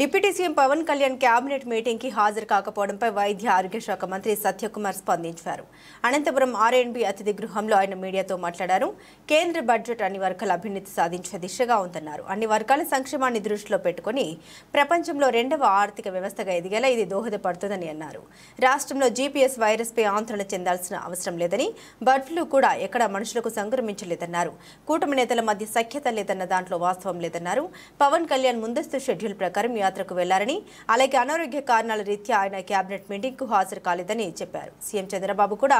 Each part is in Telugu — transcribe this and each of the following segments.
Deputy CM Pawan Kalyan cabinet meeting కి హాజరు కాకపోవడంపై వైద్య ఆరోగ్య శాఖ మంత్రి సత్యకుమార్ స్పందించారు. అనంతపురం ఆర్ఎండ్బి అతిథి గృహంలో ఆయన మీడియాతో మాట్లాడారు. కేంద్ర బడ్జెట్ అన్ని వర్గాల అభ్యున్నతి సాధించే దిశగా ఉందన్నారు. అన్ని వర్గాల సంక్షేమాన్ని దృష్టిలో పెట్టుకుని ప్రపంచంలో రెండవ ఆర్థిక వ్యవస్థగా ఎదిగేలా ఇది దోహదపడుతుందని అన్నారు. రాష్ట్రంలో జీపీఎస్ వైరస్ పై ఆందోళన చెందాల్సిన అవసరం లేదని, బర్డ్ ఫ్లూ కూడా ఎక్కడా మనుషులకు సంక్రమించలేదన్నారు. కూటమి నేతల మధ్య సఖ్యత లేదన్న దాంట్లో వాస్తవం లేదన్నారు. పవన్ కళ్యాణ్ ముందస్తు షెడ్యూల్ ప్రకారం యాత్రకు వెళ్లారని, అలాగే అనారోగ్య కారణాల రీత్యా ఆయన కేబినెట్ మీటింగ్ కు హాజరు కాలేదని చెప్పారు. సీఎం చంద్రబాబు కూడా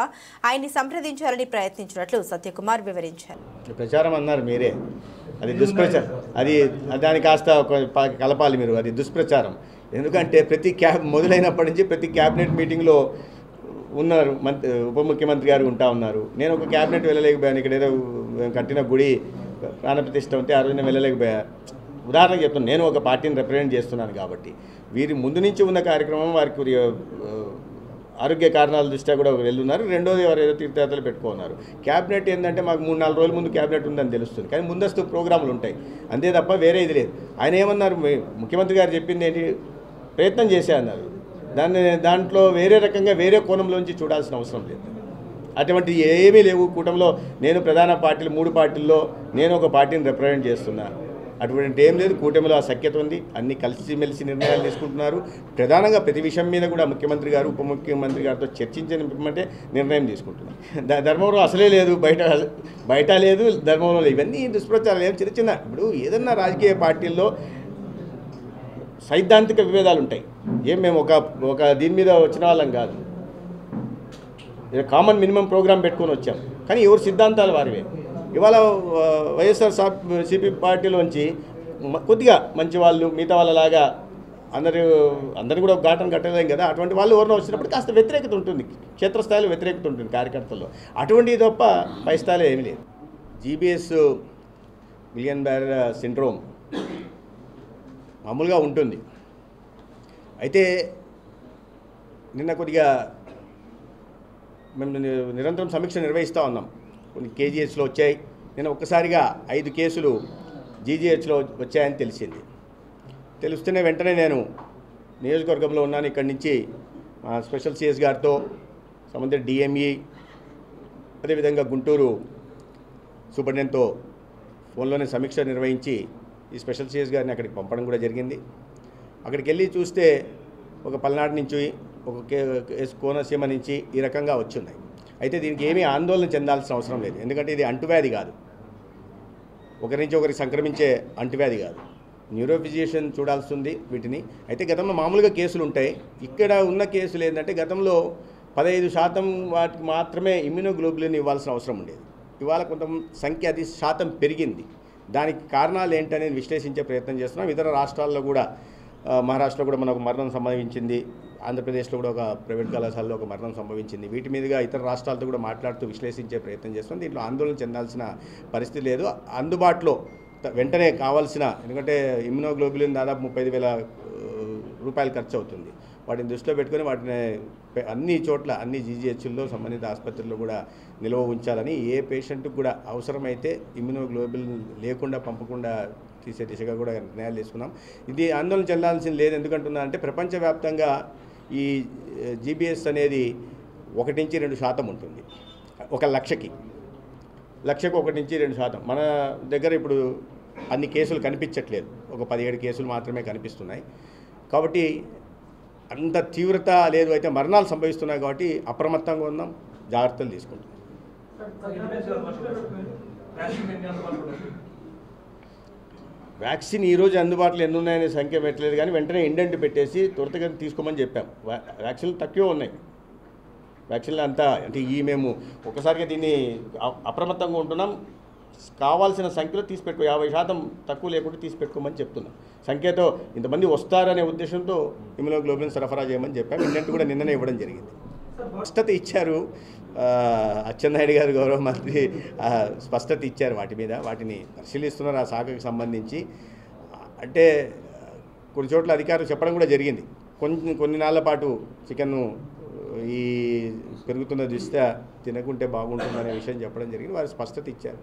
ఆయన్ని సంప్రదించాలని ప్రయత్నించినట్లు సత్యకుమార్ వివరించారు. ప్రచారం అన్నారు మీరే, అది దుష్ప్రచారం, అది దాని కాస్త కలపాలి మీరు, అది దుష్ప్రచారం. ఎందుకంటే మొదలైనప్పటి నుంచి ప్రతి క్యాబినెట్ మీటింగ్లో ఉన్నారు, ఉప ముఖ్యమంత్రి గారు ఉంటా ఉన్నారు. నేను ఒక క్యాబినెట్ వెళ్ళలేకపోయాను, ఇక్కడ ఏదో కట్టిన గుడి ప్రాణప్రతిష్ఠ ఉంటే ఆ రోజున వెళ్ళలేకపోయా. ఉదాహరణకు చెప్తాను, నేను ఒక పార్టీని రిప్రజెంట్ చేస్తున్నాను కాబట్టి వీరి ముందు నుంచి ఉన్న కార్యక్రమం వారికి ఆరోగ్య కారణాల దృష్ట్యా కూడా వెళ్తున్నారు. రెండోది వారు ఏదో తీర్థయాత్రలు పెట్టుకున్నారు. క్యాబినెట్ ఏంటంటే మాకు 3-4 రోజుల ముందు క్యాబినెట్ ఉందని తెలుస్తుంది, కానీ ముందస్తు ప్రోగ్రాములు ఉంటాయి అంతే తప్ప వేరే ఇది లేదు. ఆయన ఏమన్నారు, ముఖ్యమంత్రి గారు చెప్పింది ఏంటి, ప్రయత్నం చేసే అన్నారు. దాంట్లో వేరే రకంగా వేరే కోణంలోంచి చూడాల్సిన అవసరం లేదు. అటువంటి ఏమీ లేవు. కూటమిలో నేను ప్రధాన పార్టీలు 3 పార్టీల్లో నేను ఒక పార్టీని రిప్రజెంట్ చేస్తున్నా, అటువంటి ఏం లేదు. కూటమిలో ఆ సఖ్యత ఉంది, అన్ని కలిసిమెలిసి నిర్ణయాలు తీసుకుంటున్నారు. ప్రధానంగా ప్రతి విషయం మీద కూడా ముఖ్యమంత్రి గారు ఉప ముఖ్యమంత్రి గారితో చర్చించమంటే నిర్ణయం తీసుకుంటున్నారు. ధర్మంలో అసలే లేదు, బయట లేదు, ధర్మంలో లేదు. ఇవన్నీ దుష్ప్రచారాలు ఏం చిన్న ఇప్పుడు ఏదన్నా రాజకీయ పార్టీల్లో సైద్ధాంతిక విభేదాలు ఉంటాయి. ఏం మేము ఒక దీని మీద వచ్చిన వాళ్ళం కాదు, కామన్ మినిమం ప్రోగ్రాం పెట్టుకొని వచ్చాం, కానీ ఎవరు సిద్ధాంతాలు వారివే. ఇవాళ వైఎస్ఆర్సీపీ పార్టీలోంచి కొద్దిగా మంచి వాళ్ళు మిగతా వాళ్ళలాగా అందరినీ కూడా ఒక ఘాటను కట్టలేం కదా. అటువంటి వాళ్ళు ఎవరినో వచ్చినప్పుడు కాస్త వ్యతిరేకత ఉంటుంది, క్షేత్రస్థాయిలో వ్యతిరేకత ఉంటుంది కార్యకర్తల్లో. అటువంటిది తప్ప పై స్థాయిలో ఏమీ లేదు. జీబీఎస్ మిలియన్ బ్యారర్ సిండ్రోమ్ మామూలుగా ఉంటుంది. అయితే నిన్న కొద్దిగా మేము నిరంతరం సమీక్ష నిర్వహిస్తూ ఉన్నాం. కొన్ని కేజీహెచ్లో వచ్చాయి. నేను ఒక్కసారిగా 5 కేసులు జీజీహెచ్లో వచ్చాయని తెలిస్తేనే వెంటనే నేను నియోజకవర్గంలో ఉన్నాను. ఇక్కడి నుంచి మా స్పెషల్ సిఎస్ గారితో, సంబంధిత డిఎంఈ, అదేవిధంగా గుంటూరు సూపరింటెండెంట్తో ఫోన్లోనే సమీక్ష నిర్వహించి ఈ స్పెషల్ సిఎస్ గారిని అక్కడికి పంపడం కూడా జరిగింది. అక్కడికి వెళ్ళి చూస్తే ఒక పల్నాడు నుంచి, ఒక కేసు కోనసీమ నుంచి ఈ రకంగా వచ్చున్నాయి. అయితే దీనికి ఏమీ ఆందోళన చెందాల్సిన అవసరం లేదు. ఎందుకంటే ఇది అంటువ్యాధి కాదు, ఒకరి నుంచి ఒకరికి సంక్రమించే అంటువ్యాధి కాదు. న్యూరోఫిజిషియన్ చూడాల్సింది వీటిని. అయితే గతంలో మామూలుగా కేసులు ఉంటాయి. ఇక్కడ ఉన్న కేసులు ఏంటంటే గతంలో 15% వాటికి మాత్రమే ఇమ్యూనోగ్లోబులిన్ ఇవ్వాల్సిన అవసరం ఉండేది. ఇవాళ కొంత సంఖ్య అది శాతం పెరిగింది. దానికి కారణాలు ఏంటనేది విశ్లేషించే ప్రయత్నం చేస్తున్నాం. ఇతర రాష్ట్రాల్లో కూడా, మహారాష్ట్రలో కూడా మనకు మరణం సంభవించింది, ఆంధ్రప్రదేశ్లో కూడా ఒక ప్రైవేట్ కళాశాలలో ఒక మరణం సంభవించింది. వీటి మీదుగా ఇతర రాష్ట్రాలతో కూడా మాట్లాడుతూ విశ్లేషించే ప్రయత్నం చేస్తాం. దీంట్లో ఆందోళన చెందాల్సిన పరిస్థితి లేదు. అందుబాటులో వెంటనే కావాల్సిన, ఎందుకంటే ఇమ్యూనోగ్లోబులిన్ దాదాపు 35,000 రూపాయలు ఖర్చు అవుతుంది. వాటిని దృష్టిలో పెట్టుకొని వాటిని అన్ని చోట్ల, అన్ని జీజీహెచ్ల్లో, సంబంధిత ఆసుపత్రుల్లో కూడా నిల్వ ఉంచాలని, ఏ పేషెంట్కి కూడా అవసరమైతే ఇమ్యూనోగ్లోబులిన్ లేకుండా పంపకుండా తీసే దిశగా కూడా నిర్ణయాలు తీసుకున్నాం. ఇది ఆందోళన చెందాల్సింది లేదు. ఎందుకంటున్నా అంటే ప్రపంచవ్యాప్తంగా ఈ జీబీఎస్ అనేది 1-2% ఉంటుంది. 1,00,000కి 1-2%. మన దగ్గర ఇప్పుడు అన్ని కేసులు కనిపించట్లేదు, ఒక 17 కేసులు మాత్రమే కనిపిస్తున్నాయి. కాబట్టి అంత తీవ్రత లేదు. అయితే మరణాలు సంభవిస్తున్నాయి కాబట్టి అప్రమత్తంగా ఉన్నాం, జాగ్రత్తలు తీసుకుంటాం. వ్యాక్సిన్ ఈరోజు అందుబాటులో ఎన్ని ఉన్నాయనే సంఖ్య పెట్టలేదు, కానీ వెంటనే ఇండెంట్ పెట్టేసి త్వరితగతిన తీసుకోమని చెప్పాం. వ్యాక్సిన్లు తక్కువ ఉన్నాయి. వ్యాక్సిన్లు అంతా అంటే మేము ఒకసారిగా దీన్ని అప్రమత్తంగా ఉంటున్నాం. కావాల్సిన సంఖ్యలో తీసిపెట్టుకో, 50% తక్కువ లేకుండా తీసిపెట్టుకోమని చెప్తున్నాం. సంఖ్యతో ఇంతమంది వస్తారనే ఉద్దేశంతో ఇమ్యూనోగ్లోబులిన్ సరఫరా చేయమని చెప్పాం. ఇండెంట్ కూడా నిన్ననే ఇవ్వడం జరిగింది. స్పష్టత ఇచ్చారు అచ్చెన్నాయుడు గారు, గౌరవ మంత్రి స్పష్టత ఇచ్చారు వాటి మీద. వాటిని పరిశీలిస్తున్నారు ఆ శాఖకు సంబంధించి. అంటే కొన్ని చోట్ల అధికారులు చెప్పడం కూడా జరిగింది, కొన్ని నాళ్ల పాటు చికెన్ ఈ పెరుగుతున్న దృష్ట్యా తినకుంటే బాగుంటుందనే విషయం చెప్పడం జరిగింది. వారు స్పష్టత ఇచ్చారు.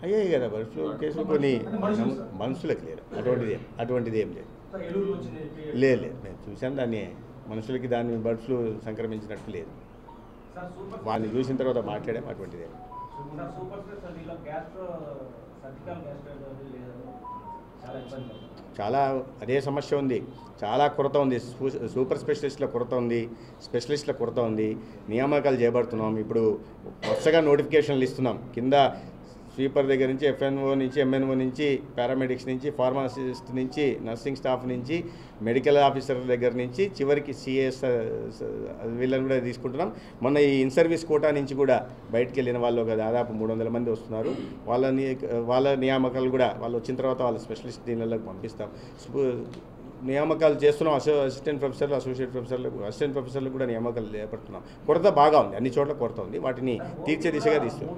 అయ్యాయి కదా బర్డ్ ఫ్లూ కేసులు కొన్ని మనుషులకు లేదు, అటువంటిది ఏం లేదు. లేదు నేను చూశాను దాన్ని, మనుషులకి దాన్ని బర్డ్ ఫ్లూ సంక్రమించినట్టు లేదు. వాళ్ళని చూసిన తర్వాత మాట్లాడాం, అటువంటిది ఏం. చాలా అదే సమస్య ఉంది, చాలా కొరత ఉంది. సూపర్ స్పెషలిస్టుల కొరత ఉంది, స్పెషలిస్టుల కొరత ఉంది. నియామకాలు చేపడుతున్నాం. ఇప్పుడు వరుసగా నోటిఫికేషన్లు ఇస్తున్నాం. కింద స్వీపర్ దగ్గర నుంచి ఎఫ్ఎన్ఓ నుంచి, ఎంఎన్ఓ నుంచి, పారామెడిక్స్ నుంచి, ఫార్మసిస్ట్ నుంచి, నర్సింగ్ స్టాఫ్ నుంచి, మెడికల్ ఆఫీసర్ దగ్గర నుంచి చివరికి సిఎస్ వీళ్ళని కూడా తీసుకుంటున్నాం. మొన్న ఈ ఇన్ సర్వీస్ కోటా నుంచి కూడా బయటకు వెళ్ళిన వాళ్ళు ఒక దాదాపు 300 మంది వస్తున్నారు. వాళ్ళ నియామకాలు కూడా వాళ్ళు వచ్చిన తర్వాత వాళ్ళ స్పెషలిస్ట్ దీనిలోకి పంపిస్తాం. నియామకాలు చేస్తున్నాం. అసిస్టెంట్ ప్రొఫెసర్లు, అసోసియేట్ ప్రొఫెసర్లు, అసిస్టెంట్ ప్రొఫెసర్లు కూడా నియామకాలు చేపడుతున్నాం. కొరత బాగా ఉంది, అన్ని చోట్ల కొరత ఉంది. వాటిని తీర్చే దిశగా తీస్తున్నాం.